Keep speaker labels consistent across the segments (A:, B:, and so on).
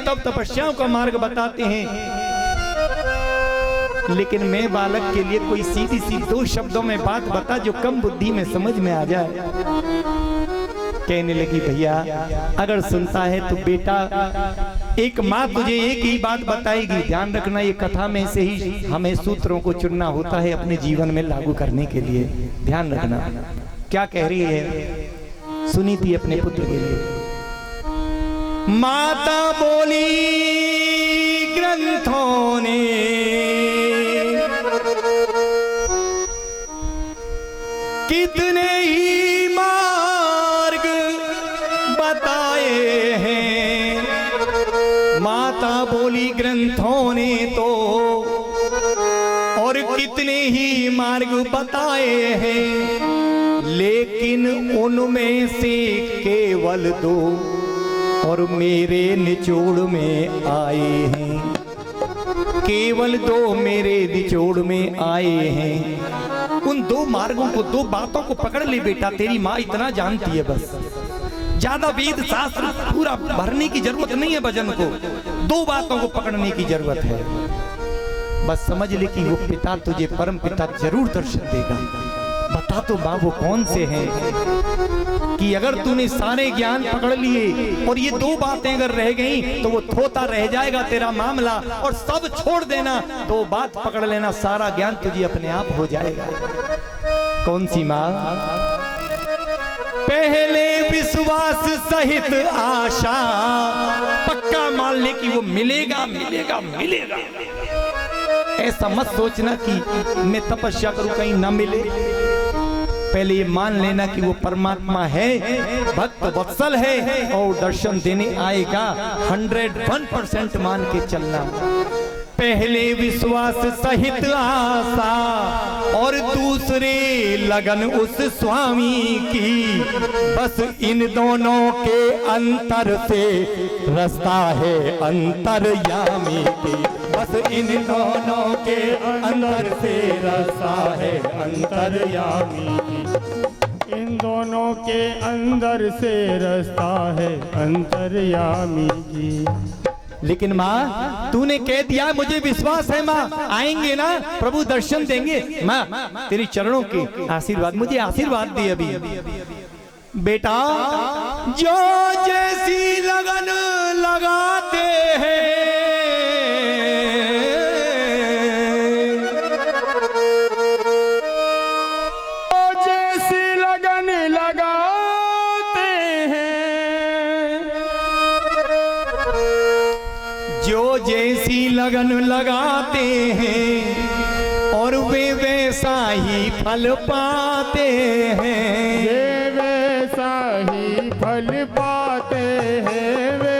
A: तब तपस्याओं का मार्ग बताते हैं, लेकिन मैं बालक के लिए कोई सीधी सी 2 शब्दों में बात बता जो कम बुद्धि में समझ में आ जाए। कहने लगी भैया अगर सुनता है तो बेटा, एक माँ तुझे एक ही बात बताएगी, ध्यान रखना ये कथा में से ही हमें सूत्रों को चुनना होता है अपने जीवन में लागू करने के लिए। ध्यान रखना क्या कह रही है, सुनी थी अपने पुत्र के लिए। माता बोली ग्रंथों ने कितने ही मार्ग बताए हैं, माता बोली ग्रंथों ने तो और कितने ही मार्ग बताए हैं, लेकिन उनमें से केवल 2 और मेरे निचोड़ में आए हैं, केवल 2 मेरे निचोड़ में आए हैं। उन 2 मार्गों को, 2 बातों को पकड़ ले बेटा, तेरी माँ इतना जानती है, बस ज्यादा वेद शास्त्र पूरा भरने की जरूरत नहीं है भजन को, 2 बातों को पकड़ने की जरूरत है। बस समझ ले कि वो पिता तुझे परम पिता जरूर दर्शन देगा। बता तो माँ वो कौन से हैं कि अगर तूने सारे ज्ञान पकड़ लिए और ये 2 बातें अगर रह गई तो वो थोता रह जाएगा तेरा मामला, और सब छोड़ देना, 2 बात पकड़ लेना, सारा ज्ञान तुझे अपने आप हो जाएगा। कौन सी माँ? पहले विश्वास सहित आशा, पक्का मान ले कि वो मिलेगा मिलेगा मिलेगा। ऐसा मत सोचना कि मैं तपस्या करूं कहीं ना मिले, पहले ये मान लेना कि वो परमात्मा है, भक्त वत्सल है और दर्शन देने आएगा। 101% मान के चलना। पहले विश्वास सहित आशा और दूसरे लगन उस स्वामी की, बस इन दोनों के अंतर से रास्ता है अंतर्यामी की, बस इन दोनों के अंदर से रास्ता है अंतर्यामी की,
B: इन दोनों के अंदर से रास्ता है अंतर्यामी की।
A: लेकिन माँ तूने कह दिया, मुझे विश्वास है माँ आएंगे ना प्रभु दर्शन देंगे। माँ तेरी चरणों के आशीर्वाद, मुझे आशीर्वाद दी अभी। बेटा जो जैसी लगन लगाते हैं,
B: जैसी लगन लगाते हैं,
A: जो जैसी लगन लगाते हैं और वे वैसा ही फल पाते हैं,
B: ये वैसा ही फल पाते हैं, वे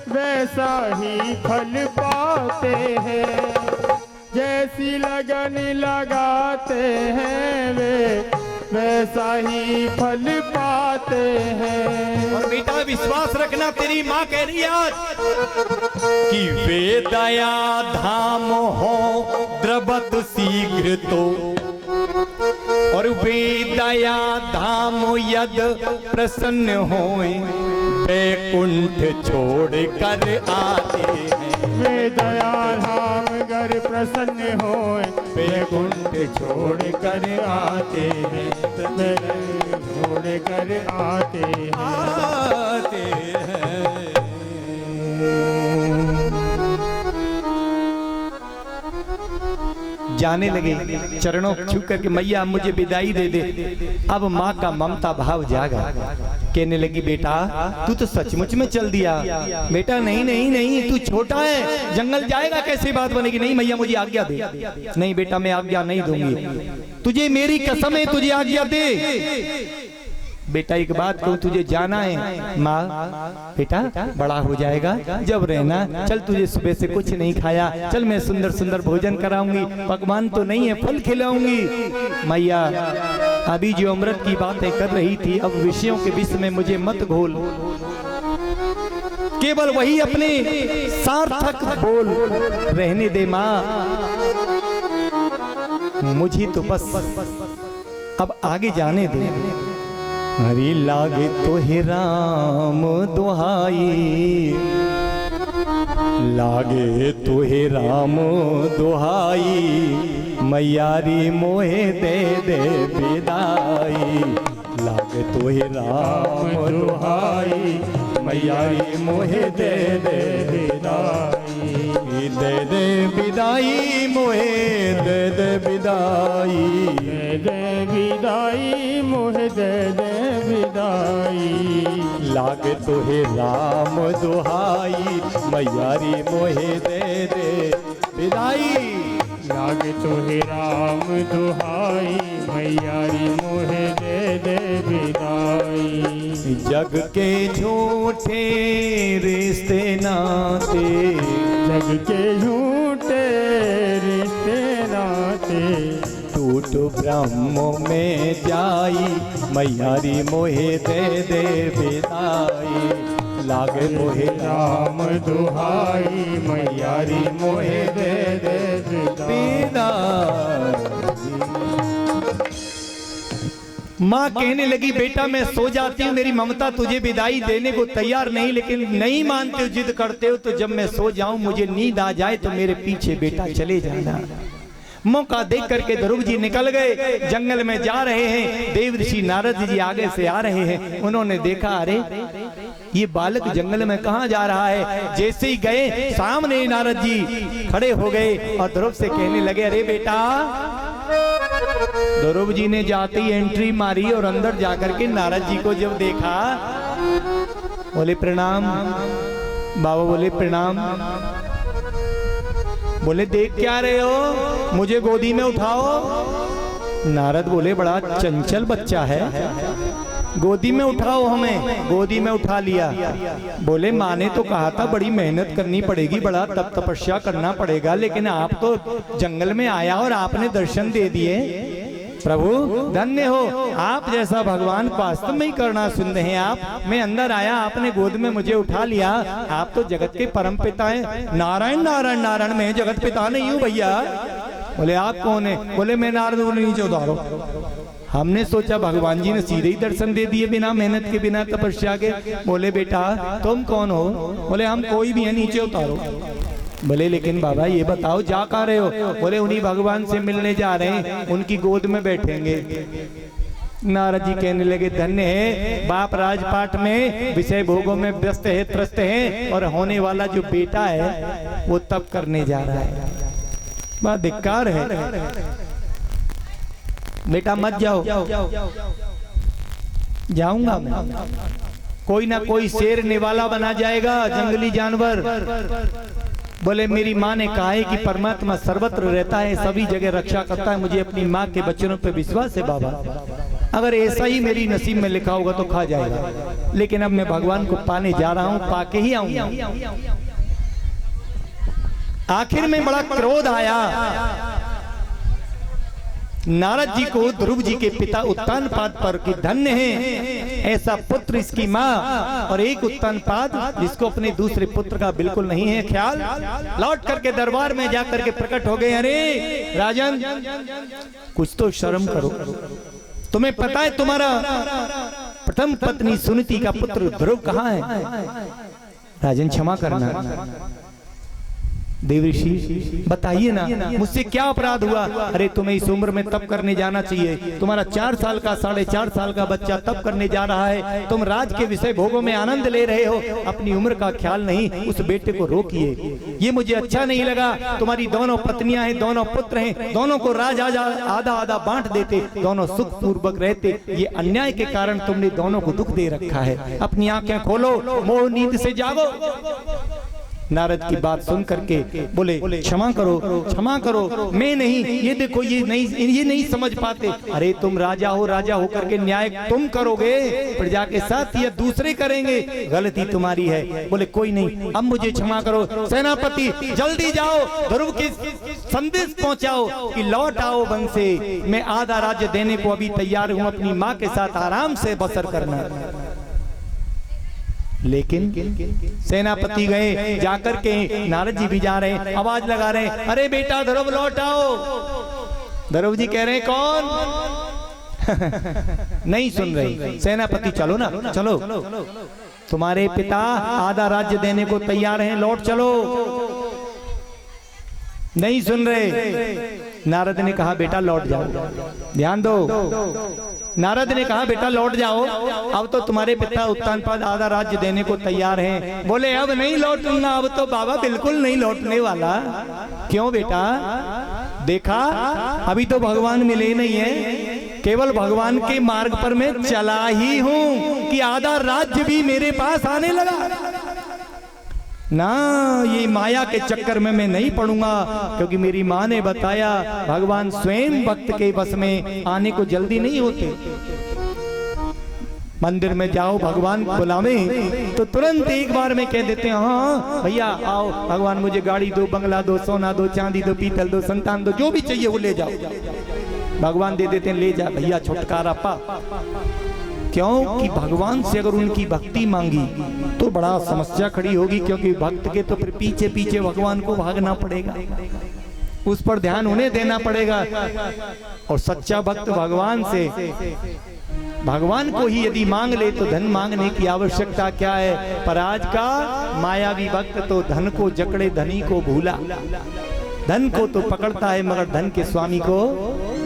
B: वैसा ही फल पाते हैं। जैसी लगन लगाते हैं वे वैसा ही फल पाते हैं।
A: और बेटा विश्वास रखना, तेरी माँ कह रही है आज कि वे दया धाम हो द्रवत शीघ्र तो, और वे दया धाम यद प्रसन्न होए वैकुंठ छोड़ कर आते हैं।
B: वे दया धाम घर प्रसन्न होए वैकुंठ छोड़ कर आते हैं, छोड़ कर आते हैं।
A: जाने लगे, चरणों छू करके मैया मुझे विदाई दे दे। अब माँ का ममता भाव जागा, कहने लगी बेटा तू तो सचमुच में चल दिया। बेटा नहीं नहीं नहीं, तू छोटा है, जंगल जाएगा कैसे बात बनेगी। नहीं मैया मुझे आज्ञा दे। नहीं बेटा मैं आज्ञा नहीं दूंगी, तुझे मेरी कसम है, तुझे आज्ञा दे। बेटा एक बात कहूँ, तुझे जाना है माँ, बेटा बड़ा हो जाएगा जब रहना, चल तुझे सुबह से कुछ नहीं खाया, चल मैं सुंदर सुंदर भोजन कराऊंगी, पकवान तो नहीं है फल खिलाऊंगी। मैया अभी जो अमृत की बातें कर रही थी, अब विषयों के विष में मुझे मत घोल, केवल वही अपने सार्थक बोल रहने दे माँ। मुझे तो बस अब आगे जाने दे। हरि लागे तो हे राम दुहाई, लागे तुहे राम दुहाई मैयारी मोहे दे दे विदाई। लागे तुहे राम दुहाई मैयारी मोहे दे दे विदाई। दे दे विदाई मोहे दे दे विदाई।
B: दे दे विदाई मोहे दे दे विदाई।
A: लागे तुहे राम दुहाई मैयारी मोहे दे दे विदाई।
B: लागे तुहे राम दुहाई मैयारी मोहे दे दे विदाई।
A: जग के झूठे रिश्ते नाते,
B: जग के झूठे रिश्ते नाते,
A: टूट ब्रह्म में जाई मैयारी मोहे दे दे विदाई। लागे मोहे
B: राम दुहाई मैयारी मोहे दे दे
A: विदाई। माँ कहने लगी बेटा मैं सो जाती हूँ, मेरी ममता तुझे विदाई देने को तैयार नहीं, लेकिन नहीं मानते हो, जिद करते हो, तो जब मैं सो जाऊं मुझे नींद आ जाए तो मेरे पीछे बेटा चले जाना। मौका देख करके ध्रुव जी निकल गए, जंगल में जा रहे हैं। देव ऋषि नारद जी आगे से आ रहे हैं। उन्होंने देखा अरे ये बालक जंगल में कहाँ जा रहा है। जैसे ही गए सामने नारद जी खड़े हो गए और ध्रुव से कहने लगे अरे बेटा। ध्रुव जी ने जाते ही एंट्री मारी और अंदर जाकर के नारद जी को जब देखा, बोले प्रणाम बाबा, बोले प्रणाम। बोले देख क्या रहे हो, मुझे गोदी में उठाओ। नारद बोले बड़ा चंचल बच्चा है, गोदी में उठाओ हमें। गोदी में उठा लिया। बोले माँ ने तो कहा था बड़ी मेहनत करनी पड़ेगी, बड़ा तप तपस्या करना पड़ेगा, लेकिन आप तो जंगल में आया और आपने दर्शन दे दिए। प्रभु धन्य हो, आप जैसा भगवान वास्तव में ही करना सुनते हैं आप। मैं अंदर आया, आपने गोद में मुझे उठा लिया। आप तो जगत के परम पिता हैं। नारायण नारायण नारायण, मैं जगत पिता नहीं हूँ भैया। बोले आप कौन है? बोले मैं नारद हूँ, नीचे उतारो। हमने सोचा भगवान जी ने सीधे ही दर्शन दे दिए बिना मेहनत के, बिना तपस्या के। बोले बेटा तुम कौन हो? बोले हम कोई भी है, नीचे उतारो। बोले लेकिन बाबा ये बताओ जा कहाँ रहे हो? बोले उन्हीं भगवान से मिलने जा रहे हैं, उनकी गोद में बैठेंगे। नारद जी कहने लगे धन्य है बाप, राजपाट में विषय भोगों में व्यस्त है, त्रस्त है, और होने वाला जो बेटा है वो तप करने जा रहा है। बड़ा धिक्कार है। बेटा मत जाओ। जाऊंगा मैं, कोई ना कोई शेर निवाला बना जाएगा, जंगली जानवर। बोले मेरी माँ ने कहा है कि परमात्मा सर्वत्र रहता है, सभी जगह रक्षा करता है। मुझे अपनी माँ के वचनों पे विश्वास है बाबा, अगर ऐसा ही मेरी नसीब में लिखा होगा तो खा जाएगा। लेकिन अब मैं भगवान को पाने जा रहा हूँ, पाके ही आऊंगा। आखिर में बड़ा क्रोध आया नारद जी को ध्रुव जी के पिता उत्तानपाद पर कि धन्य है ऐसा पुत्र, इसकी माँ, और एक उत्तानपाद जिसको अपने दूसरे पुत्र का बिल्कुल नहीं है ख्याल। लौट करके दरबार में जाकर के प्रकट हो गए, अरे राजन कुछ तो शर्म करो, तुम्हें पता है तुम्हारा प्रथम पत्नी सुनीति का पुत्र ध्रुव कहाँ है? राजन क्षमा करना, देवऋषि बताइए ना मुझसे क्या अपराध हुआ? अरे तुम्हें इस उम्र में तप करने जाना चाहिए, तुम्हारा 4 साल का 4.5 साल का बच्चा तप करने जा रहा है, तुम राज के विषय भोगों में आनंद ले रहे हो, अपनी उम्र का ख्याल नहीं, उस बेटे को रोकिए। ये मुझे अच्छा नहीं लगा। तुम्हारी दोनों पत्नियां हैं, दोनों पुत्र हैं, दोनों को राज आधा आधा बांट देते, दोनों सुख पूर्वक रहते। ये अन्याय के कारण तुमने दोनों को दुख दे रखा है। अपनी आंखें खोलो, मोह नींद से जागो। नारद की बात सुन करके बोले क्षमा करो, क्षमा करो, मैं नहीं, ये देखो ये नहीं समझ पाते। अरे तुम राजा हो, राजा होकर के न्याय तुम करोगे, प्रजा के साथ या दूसरे करेंगे, गलती तुम्हारी है। बोले कोई नहीं, अब मुझे क्षमा करो। सेनापति जल्दी जाओ, ध्रुव के संदेश पहुंचाओ कि लौट आओ वन से, मैं आधा राज्य देने को अभी तैयार हूं, अपनी माँ के साथ आराम से बसर करना। लेकिन सेनापति गए, जाकर के नारद जी भी जा रहे हैं, आवाज लगा रहे हैं, अरे बेटा ध्रुव लौट आओ। ध्रुव जी कह रहे हैं कौन? नहीं सुन रहे। सेनापति चलो ना, चलो। तुम्हारे पिता आधा राज्य देने को तैयार हैं, लौट चलो। नहीं सुन रहे। नारद ने कहा बेटा लौट जाओ, ध्यान दो। नारद ने कहा बेटा लौट जाओ, अब तो तुम्हारे पिता उत्तानपाद आधा राज्य देने को तैयार हैं। बोले अब नहीं लौटूंगा, अब तो बाबा बिल्कुल नहीं लौटने वाला। क्यों बेटा? देखा अभी तो भगवान मिले नहीं है, केवल भगवान के मार्ग पर मैं चला ही हूं कि आधा राज्य भी मेरे पास आने लगा ना। ये माया के चक्कर में मैं नहीं पड़ूंगा, क्योंकि मेरी माँ ने बताया भगवान स्वयं भक्त के बस में आने को जल्दी नहीं होते। मंदिर में जाओ, भगवान बुलावे तो तुरंत एक बार में कह देते हैं हाँ भैया आओ, भगवान मुझे गाड़ी दो, बंगला दो, सोना दो, चांदी दो, पीतल दो, संतान दो, जो भी चाहिए वो ले जाओ। भगवान दे देते हैं, ले जा भैया छुटकारा पा। क्यों कि भगवान से अगर उनकी भक्ति मांगी तो बड़ा समस्या खड़ी होगी, क्योंकि भक्त के तो फिर पीछे पीछे भगवान को भागना पड़ेगा, उस पर ध्यान उन्हें देना पड़ेगा। और सच्चा भक्त भगवान से, भगवान को ही यदि मांग ले तो धन मांगने की आवश्यकता क्या है। पर आज का मायावी भक्त तो धन को जकड़े धनी को भूला, धन को तो पकड़ता है मगर धन के स्वामी को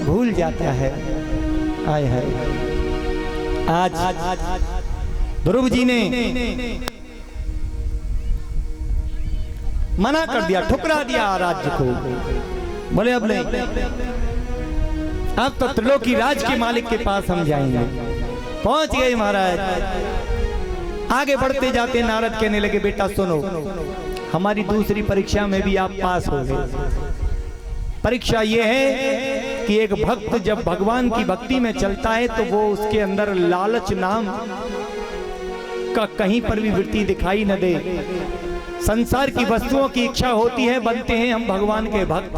A: भूल जाता है। आय हाय। आज ध्रुव जी ने मना कर दिया, ठुकरा दिया राज्य को। बोले अब नहीं, अब तो त्रिलोकी राज के मालिक के पास हम जाएंगे। पहुंच गए महाराज। आगे बढ़ते जाते नारद कहने लगे बेटा सुनो, हमारी दूसरी परीक्षा में भी आप पास हो गए। परीक्षा यह है कि एक भक्त जब भगवान की भक्ति में चलता है तो वो उसके अंदर लालच नाम का कहीं पर भी वृत्ति दिखाई न दे। संसार की वस्तुओं की इच्छा होती है, बनते हैं हम भगवान के भक्त।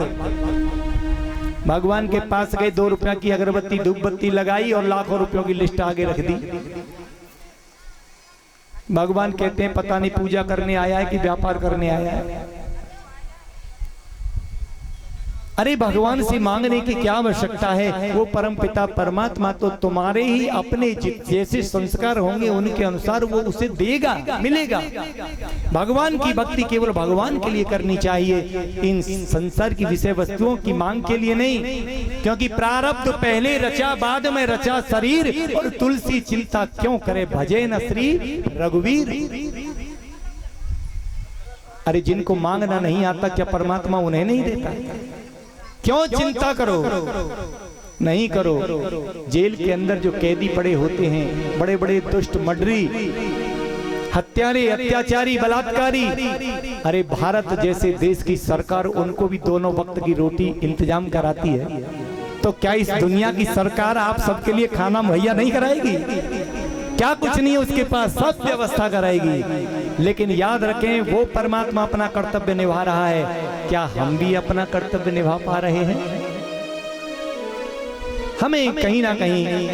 A: भगवान के पास गए, 2 रुपया की अगरबत्ती धूप बत्ती लगाई और लाखों रुपयों की लिस्ट आगे रख दी। भगवान कहते हैं पता नहीं पूजा करने आया है कि व्यापार करने आया है। अरे भगवान से मांगने की क्या आवश्यकता है, वो परम पिता परमात्मा तो तुम्हारे ही अपने जैसे संस्कार होंगे उनके अनुसार वो उसे देगा, मिलेगा। भगवान की भक्ति केवल भगवान के लिए करनी चाहिए, इन संसार की विषय वस्तुओं की मांग के लिए नहीं। क्योंकि प्रारब्ध पहले रचा बाद में रचा शरीर, और तुलसी चिंता क्यों करे भजे न श्री रघुवीर। अरे जिनको मांगना नहीं आता क्या परमात्मा उन्हें नहीं देता? क्यों चिंता करो? नहीं करो। जेल के अंदर जो कैदी पड़े होते हैं, बड़े बड़े दुष्ट मर्डरी, हत्यारे, अत्याचारी, बलात्कारी, अरे भारत जैसे देश की सरकार उनको भी दोनों वक्त की रोटी इंतजाम कराती है, तो क्या इस दुनिया की सरकार आप सबके लिए खाना मुहैया नहीं कराएगी? क्या कुछ नहीं है उसके पास, सब व्यवस्था कराएगी। लेकिन याद रखें वो परमात्मा अपना कर्तव्य निभा रहा है, क्या हम भी अपना कर्तव्य निभा पा रहे हैं? हमें कहीं ना कहीं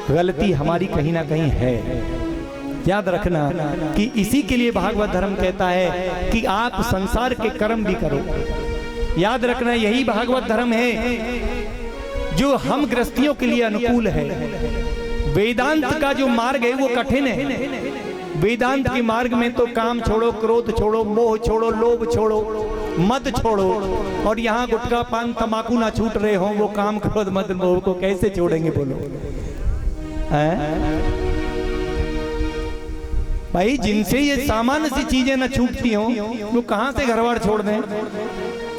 A: गलती हमारी कहीं ना कहीं है। याद रखना कि इसी के लिए भागवत धर्म कहता है कि आप संसार के कर्म भी करो। याद रखना यही भागवत धर्म है जो हम गृहस्थियों के लिए अनुकूल है। वेदांत का जो मार्ग है वो कठिन है। वेदांत के मार्ग में तो काम छोड़ो, क्रोध छोड़ो, मोह छोड़ो, लोभ छोड़ो, मद छोड़ो, और यहाँ गुटखा पान तंबाकू ना छूट रहे हो, वो काम क्रोध मद मोह को कैसे छोड़ेंगे बोलो? भाई जिनसे ये सामान्य सी चीजें न छूटती हो वो कहां से घरवार छोड़ दें?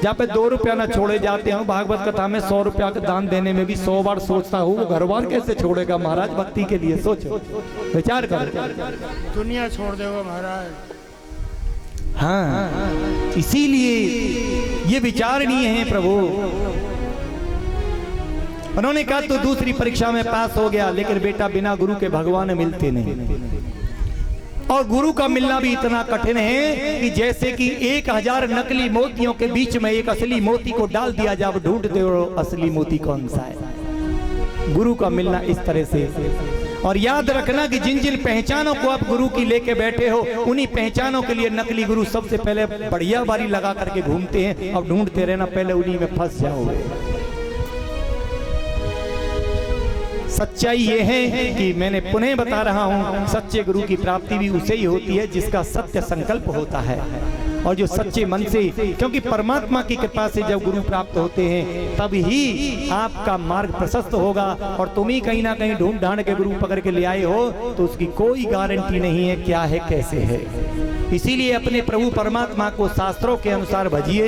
A: जहाँ पे 2 रुपया ना छोड़े जाते हो, भागवत कथा में 100 रुपया का दान देने में भी 100 बार सोचता हूँ वो घरवार कैसे छोड़ेगा महाराज भक्ति के लिए? सोचो, विचार करो।
B: दुनिया छोड़ देगा महाराज।
A: हाँ, इसीलिए ये विचारणीय है प्रभु। उन्होंने कहा तो दूसरी परीक्षा में पास हो गया, लेकिन बेटा बिना गुरु के भगवान मिलते नहीं, और गुरु का मिलना भी इतना कठिन है कि जैसे कि 1000 नकली मोतियों के बीच में एक असली मोती को डाल दिया जाए, ढूंढते हो असली मोती कौन सा है। गुरु का मिलना इस तरह से। और याद रखना कि जिन जिन पहचानों को आप गुरु की लेके बैठे हो, उन्हीं पहचानों के लिए नकली गुरु सबसे पहले बढ़िया बारी लगा करके घूमते हैं। अब ढूंढते रहना, पहले उन्हीं में फंस जाओगे। सच्चाई ये है कि मैंने पुनः बता रहा हूँ, सच्चे गुरु की प्राप्ति भी उसे ही होती है जिसका सत्य संकल्प होता है और जो सच्चे मन से, क्योंकि परमात्मा की कृपा से जब गुरु प्राप्त होते हैं तब ही आपका मार्ग प्रशस्त होगा। और तुम ही कहीं ना कहीं ढूंढ ढांड के गुरु पकड़ के ले आए हो तो उसकी कोई गारंटी नहीं है क्या है कैसे है। इसीलिए अपने प्रभु परमात्मा को शास्त्रों के अनुसार भजिए,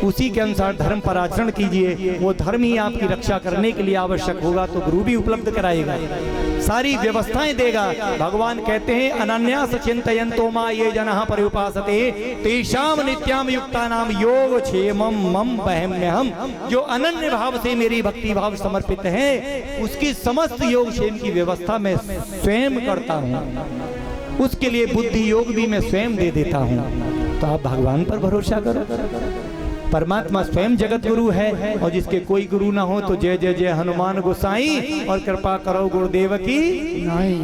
A: उसी के अनुसार धर्म पर आचरण कीजिए। वो धर्म ही आपकी रक्षा करने के लिए आवश्यक होगा तो गुरु भी उपलब्ध कराएगा, सारी व्यवस्थाएं देगा। भगवान कहते हैं अनन्यास चिंतयन्तो मा ये जनः पर्युपासते तेषाम नित्याम युक्तानाम योग क्षेमम मम बहम्यहम। जो अनन्य भाव से मेरी भक्ति भाव समर्पित है उसकी समस्त योग क्षेम की व्यवस्था मैं स्वयं करता हूँ, उसके लिए बुद्धि योग भी मैं स्वयं दे देता हूँ। तो आप भगवान पर भरोसा करो, परमात्मा स्वयं जगत गुरु है और जिसके कोई गुरु ना हो तो जय जय जय हनुमान गोसाई और कृपा करो गुरुदेव की
B: नहीं।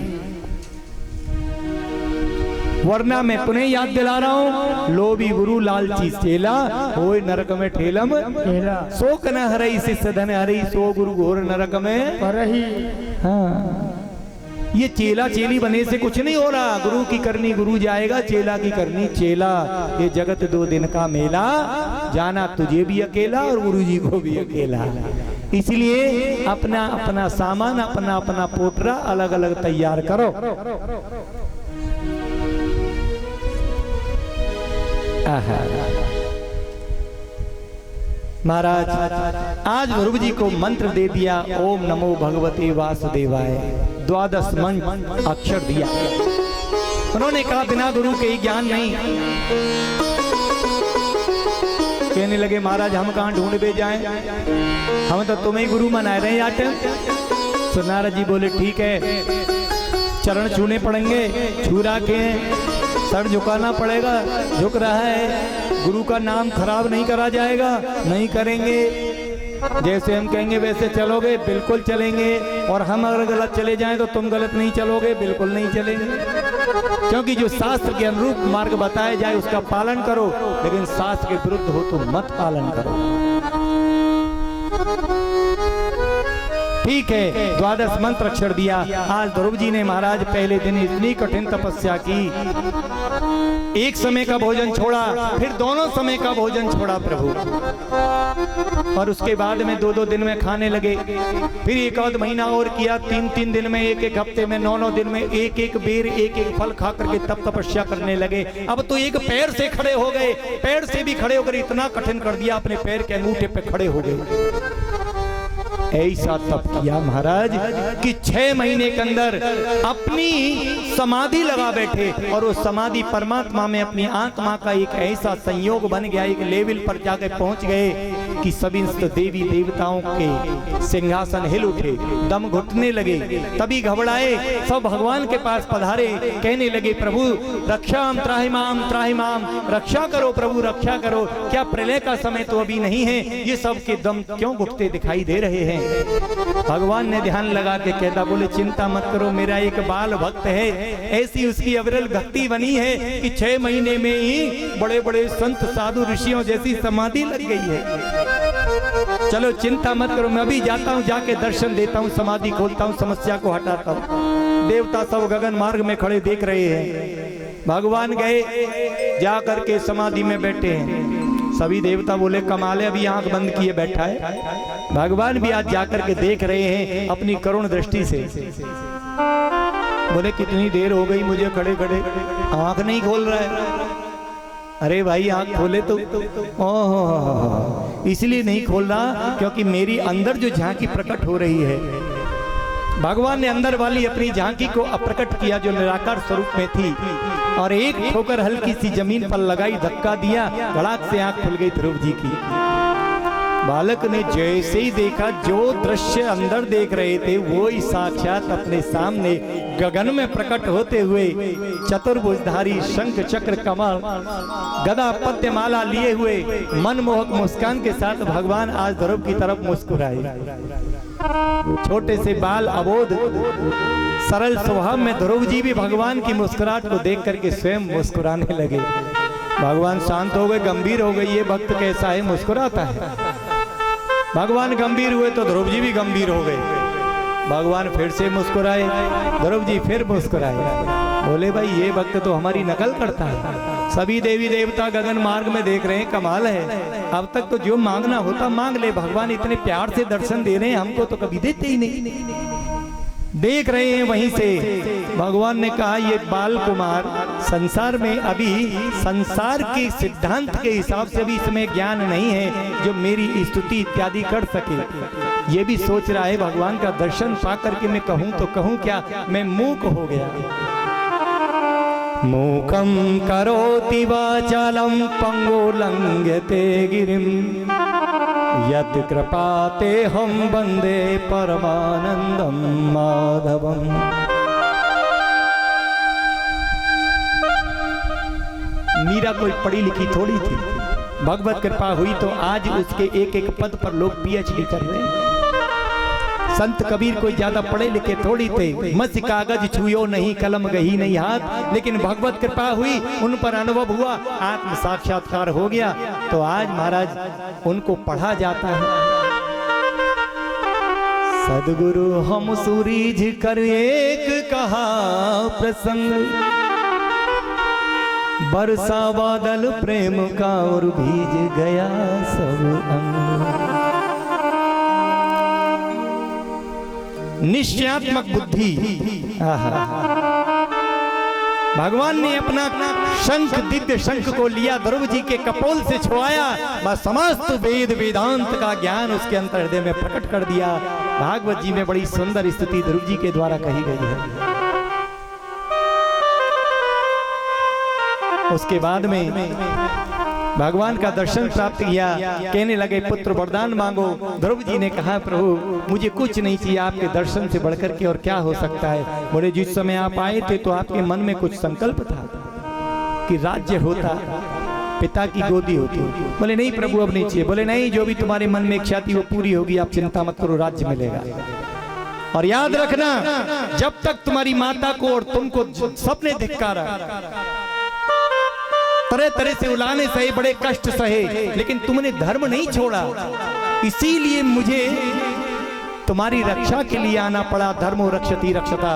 A: वरना मैं पुनः याद दिला रहा हूँ, लोभी गुरु लालची चेला होय नरक में ठेलम
B: तेरा
A: शोक न हरई शिष्य धन हरई सो गुरु घोर नरक में।
B: पर ही
A: हाँ, ये चेला चेली बने से कुछ नहीं हो रहा। गुरु की करनी गुरु जाएगा, चेला की करनी चेला। ये जगत 2 दिन का मेला, जाना तुझे भी अकेला और गुरु जी को भी अकेला। इसलिए अपना अपना सामान, अपना अपना पोटरा अलग अलग तैयार करो। महाराज आज ध्रुव जी को मंत्र दे दिया, ओम नमो भगवते वासुदेवाय, 12 मंत्र अक्षर दिया। उन्होंने कहा बिना गुरु के ज्ञान नहीं। कहने लगे महाराज हम कहाँ ढूंढ जाएं, हम तो तुम्हें गुरु मनाए रहे आटे। तो नारद जी बोले ठीक है, चरण छूने पड़ेंगे, छूरा के सर झुकाना पड़ेगा, झुक रहा है। गुरु का नाम खराब नहीं करा जाएगा, नहीं करेंगे। जैसे हम कहेंगे वैसे चलोगे, बिल्कुल चलेंगे। और हम अगर गलत चले जाएं तो तुम गलत नहीं चलोगे, बिल्कुल नहीं चलेंगे। क्योंकि जो शास्त्र के अनुरूप मार्ग बताया जाए उसका पालन करो, लेकिन शास्त्र के विरुद्ध हो तो मत पालन करो। ठीक है, 12 मंत्र अक्षर दिया। आज ध्रुव जी ने महाराज पहले दिन इतनी कठिन तपस्या की, एक समय का भोजन छोड़ा, फिर दोनों समय का भोजन छोड़ा प्रभु, और उसके बाद में 2-2 दिन में खाने लगे। फिर 1 महीना और किया, 3-3 दिन में, 1-1 हफ्ते में, 9-9 दिन में 1-1 बेर 1-1 फल खा करके तब तपस्या करने लगे। अब तो एक पैर से खड़े हो गए, पैर से भी खड़े होकर इतना कठिन कर दिया, अपने पैर के अंगूठे पे खड़े हो गए। ऐसा तप किया महाराज कि 6 महीने के अंदर अपनी समाधि लगा बैठे, और वो समाधि परमात्मा में अपनी आत्मा का एक ऐसा संयोग बन गया, एक लेवल पर जाकर पहुंच गए कि सभी देवी देवताओं के सिंहासन हिल उठे, दम घुटने लगे। तभी घबराए, सब भगवान के पास पधारे, कहने लगे प्रभु रक्षाम त्राहिमाम त्राहिमाम, रक्षा करो प्रभु रक्षा करो। क्या प्रलय का समय तो अभी नहीं है, ये सब के दम क्यों घुटते दिखाई दे रहे हैं। भगवान ने ध्यान लगा के कहता, बोले चिंता मत करो, मेरा एक बाल भक्त है, ऐसी उसकी अविरल भक्ति बनी है कि 6 महीने में ही बड़े बड़े संत साधु ऋषियों जैसी समाधि लग गई है। चलो चिंता मत करो, मैं अभी जाता हूँ, जाके दर्शन देता हूँ, समाधि खोलता हूँ, समस्या को हटाता हूँ। देवता सब गगन मार्ग में खड़े देख रहे हैं। भगवान गए, जा करके समाधि में बैठे हैं। सभी देवता बोले कमाल है, अभी आंख बंद किए बैठा है। भगवान भी आज जाकर के देख रहे हैं अपनी करुण दृष्टि से। बोले कितनी देर हो गई मुझे खड़े खड़े, आंख नहीं खोल रहा है। अरे भाई आंख खोले तो, ओह इसलिए नहीं खोल रहा क्योंकि मेरी अंदर जो झांकी प्रकट हो रही है, भगवान ने अंदर वाली अपनी झांकी को अप्रकट किया जो निराकार स्वरूप में थी, और एक ठोकर हल्की सी जमीन पर लगाई, धक्का दिया, धड़ाक से आंख खुल गई ध्रुव जी की। बालक ने जैसे ही देखा, जो दृश्य अंदर देख रहे थे वो ही साक्षात अपने सामने गगन में प्रकट होते हुए चतुर्भुजधारी शंख चक्र कमल गदा पद्यमाला लिए हुए मनमोहक मुस्कान के साथ भगवान आज ध्रुव की तरफ मुस्कुराए। छोटे से बाल अबोध सरल स्वभाव में ध्रुव जी भी भगवान की मुस्कुराहट को देख करके स्वयं मुस्कुराने लगे। भगवान शांत हो गए, गंभीर हो गए, ये भक्त कैसा है मुस्कुराता है। भगवान गंभीर हुए तो ध्रुव जी भी गंभीर हो गए। भगवान फिर से मुस्कुराए, ध्रुव जी फिर मुस्कुराए, बोले भाई ये भक्त तो हमारी नकल करता है, सभी देवी देवता गगन मार्ग में देख रहे हैं, कमाल है, अब तक तो जो मांगना होता मांग ले, भगवान इतने प्यार से दर्शन दे रहे हैं, हमको तो कभी देते ही नहीं, देख रहे हैं वहीं से। भगवान ने कहा ये बाल कुमार संसार में अभी संसार के सिद्धांत के हिसाब से भी इसमें ज्ञान नहीं है जो मेरी स्तुति इत्यादि कर सके, ये भी सोच रहा है भगवान का दर्शन पा करके मैं कहूँ तो कहूँ क्या, मैं मूक हो गया। मूकं करोति वाचालं पंगो लंघयते गिरिं यत् कृपाते हम वंदे परमानंदम माधवम। मीरा कोई पढ़ी लिखी थोड़ी थी, भगवत कृपा हुई तो आज उसके एक एक पद पर लोग पीएचडी कर रहे हैं। संत कबीर कोई ज्यादा पढ़े लिखे थोड़ी थे, मसी कागज छुयो नहीं कलम गही नहीं हाथ, लेकिन भगवत कृपा हुई, उन पर अनुभव हुआ, आत्म साक्षात्कार हो गया, तो आज महाराज उनको पढ़ा जाता है। सदगुरु हम सूरीज कर एक कहा प्रसंग, बरसा बादल प्रेम का और भीज गया सब अंग। निश्चयात्मक बुद्धि, भगवान ने अपना शंख दिव्य शंख को लिया, ध्रुव जी के कपोल से छुआया, बस समस्त वेद वेदांत का ज्ञान उसके अंतर हृदय में प्रकट कर दिया। भागवत जी में बड़ी सुंदर स्तुति ध्रुव जी के द्वारा कही गई है। उसके बाद में भगवान का दर्शन प्राप्त किया, कहने लगे पुत्र वरदान मांगो। ध्रुव जी ने कहा प्रभु मुझे कुछ नहीं चाहिए, आपके दर्शन से बढ़कर के और क्या हो सकता है। बोले जिस समय आप आए थे तो आपके मन में कुछ संकल्प था कि राज्य होता, पिता की गोदी होती। बोले नहीं प्रभु अब नहीं चाहिए। बोले नहीं, जो भी तुम्हारे मन में इच्छा थी वो पूरी होगी, आप चिंता मत करो, राज्य मिलेगा। और याद रखना जब तक तुम्हारी माता को और तुमको सबने धिक्कारा, तरह तरह से उलाने सहे, बड़े कष्ट सहे, लेकिन तुमने धर्म नहीं छोड़ा, इसीलिए मुझे तुम्हारी रक्षा के लिए आना पड़ा। धर्मो रक्षति रक्षता,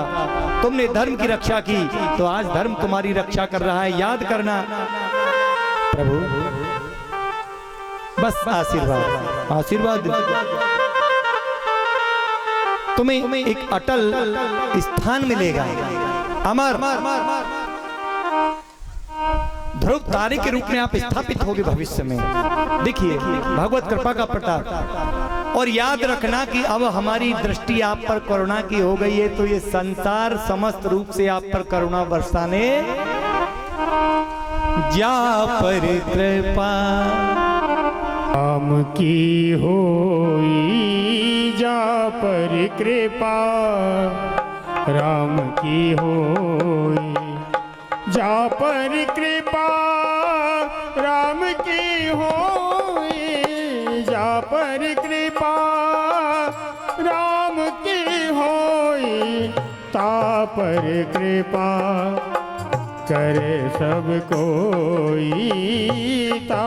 A: तुमने धर्म की रक्षा की तो आज धर्म तुम्हारी रक्षा कर रहा है। याद करना प्रभु, बस आशीर्वाद आशीर्वाद, तुम्हें एक अटल स्थान मिलेगा, अमर ध्रुव तारे के रूप में आप स्थापित होगे भविष्य में। देखिए भगवत कृपा का प्रताप। और याद रखना कि अब हमारी दृष्टि आप पर करुणा की हो गई है, तो ये संसार समस्त रूप से आप पर करुणा बरसाने जा पर कृपा
B: राम की होई, जा पर कृपा राम की होई, जा पर कृपा राम की होई, जा पर कृपा राम की होई, ता पर कृपा करे सब कोई, ता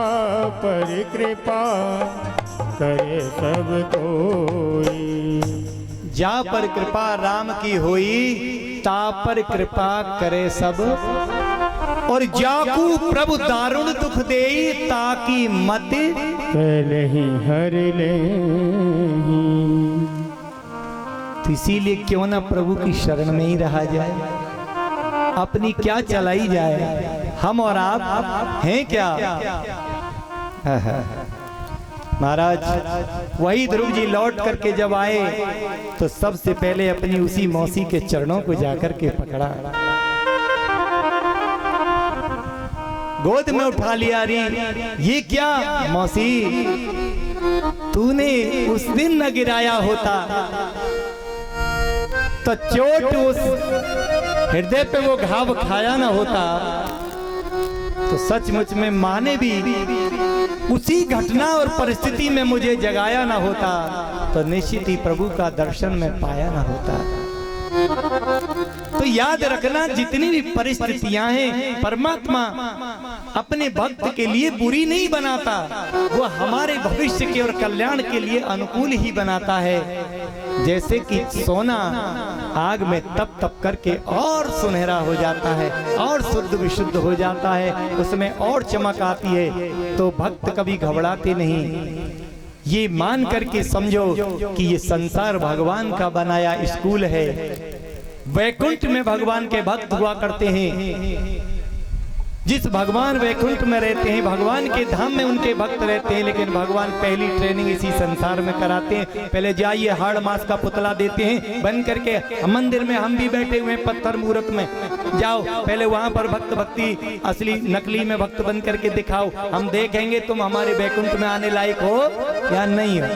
B: पर कृपा करे सब कोई।
A: जा पर कृपा राम की होई, ता पर कृपा करे सब, और जाकू प्रभु दारुण दुख देई, ताकि मत
B: पहले ही हर ले।
A: तो इसीलिए क्यों ना प्रभु की शरण में ही रहा जाए, अपनी क्या चलाई जाए, हम और आप हैं क्या। महाराज वही ध्रुव जी लौट करके जब आए तो सबसे पहले अपनी उसी मौसी के चरणों को जाकर के पकड़ा, गोद में उठा लिया। री ये क्या मौसी, तूने उस दिन न गिराया होता तो चोट उस हृदय पे वो घाव खाया ना होता, तो सचमुच में माँ ने भी उसी घटना और परिस्थिति में मुझे जगाया ना होता, तो निश्चित ही प्रभु का दर्शन में पाया ना होता। तो याद रखना जितनी भी परिस्थितियां हैं, परमात्मा अपने भक्त के लिए बुरी नहीं बनाता, वो हमारे भविष्य के और कल्याण के लिए अनुकूल ही बनाता है। जैसे कि सोना आग में तप तप करके और सुनहरा हो जाता है और शुद्ध विशुद्ध हो जाता है, उसमें और चमक आती है। तो भक्त कभी घबराते नहीं, ये मान करके समझो कि ये संसार भगवान का बनाया स्कूल है। वैकुंठ में भगवान के भक्त हुआ करते हैं। जिस भगवान वैकुंठ में रहते हैं, भगवान के धाम में उनके भक्त रहते हैं, लेकिन भगवान पहली ट्रेनिंग इसी संसार में कराते हैं। पहले जाइए, हाड़ मास का पुतला देते हैं बन करके, मंदिर में हम भी बैठे हुए हैं पत्थर मूर्त में, जाओ पहले वहां पर भक्त भक्ति असली नकली में भक्त बन करके दिखाओ, हम देखेंगे तुम हमारे वैकुंठ में आने लायक हो या नहीं हो।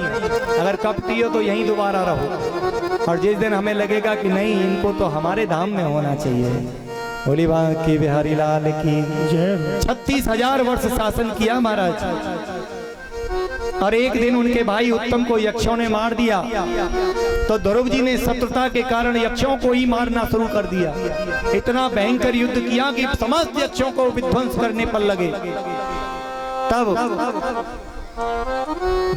A: अगर कपटी हो तो यहीं दोबारा रहो, और जिस दिन हमें लगेगा कि नहीं इनको तो हमारे धाम में होना चाहिए। बोली बांके बिहारी लाल की जय। 36,000 वर्ष शासन किया महाराज, और एक दिन उनके भाई उत्तम को यक्षों ने मार दिया, तो ध्रुव जी ने शत्रुता के कारण यक्षों को ही मारना शुरू कर दिया। इतना भयंकर युद्ध किया कि समस्त यक्षों को विध्वंस करने पर लगे। तब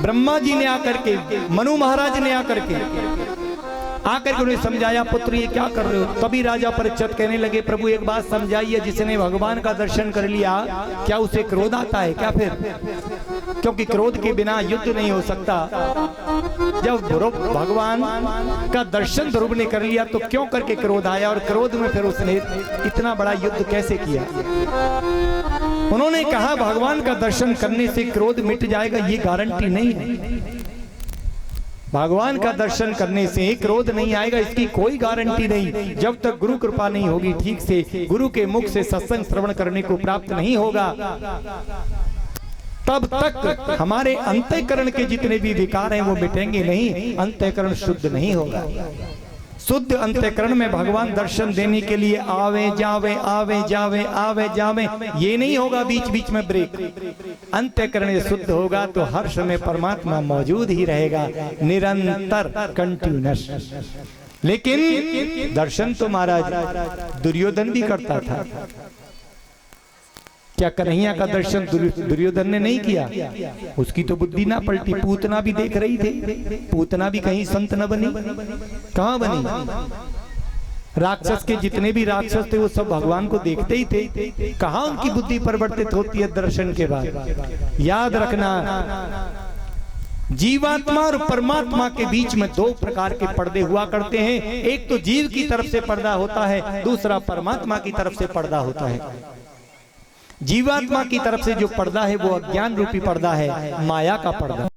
A: ब्रह्मा जी ने आकर के, मनु महाराज ने आकर के उन्हें समझाया, पुत्र ये क्या कर रहे हो। तभी राजा परीक्षित कहने लगे, प्रभु एक बात समझाइए, जिसने भगवान का दर्शन कर लिया क्या उसे क्रोध आता है क्या फिर? क्योंकि क्रोध के बिना युद्ध नहीं हो सकता। जब भगवान का दर्शन ध्रुव ने कर लिया तो क्यों करके क्रोध आया, और क्रोध में फिर उसने इतना बड़ा युद्ध कैसे किया? उन्होंने कहा भगवान का दर्शन करने से क्रोध मिट जाएगा, ये गारंटी नहीं है। भगवान का दर्शन करने से क्रोध नहीं आएगा, इसकी कोई गारंटी नहीं। जब तक गुरु कृपा नहीं होगी, ठीक से गुरु के मुख से सत्संग श्रवण करने को प्राप्त नहीं होगा, तब तक हमारे अंतःकरण के जितने भी विकार हैं वो मिटेंगे नहीं, अंतःकरण शुद्ध नहीं होगा। शुद्ध अंतःकरण में भगवान दर्शन देने के लिए आवे जावे आवे जावे आवे जावे, ये नहीं होगा बीच बीच में ब्रेक। अंतःकरण शुद्ध होगा तो हर समय परमात्मा मौजूद ही रहेगा, निरंतर कंटिन्यूअस। लेकिन दर्शन तो महाराज दुर्योधन भी करता था। क्या कन्हैया का दर्शन दुर्योधन ने नहीं किया? उसकी तो बुद्धि ना पलटी, पूतना भी देख रही थी, पूतना भी कहीं संत न बनी। कहां बनी? राक्षस के जितने भी राक्षस थे वो सब भगवान को देखते ही थे, कहां उनकी बुद्धि परिवर्तित होती है दर्शन के बाद। याद रखना, जीवात्मा और परमात्मा के बीच में दो प्रकार के पर्दे हुआ करते हैं। एक तो जीव की तरफ से पर्दा होता है, दूसरा परमात्मा की तरफ से पर्दा होता है। जीवात्मा की तरफ से जो पर्दा है वो अज्ञान रूपी पर्दा है, माया का पर्दा।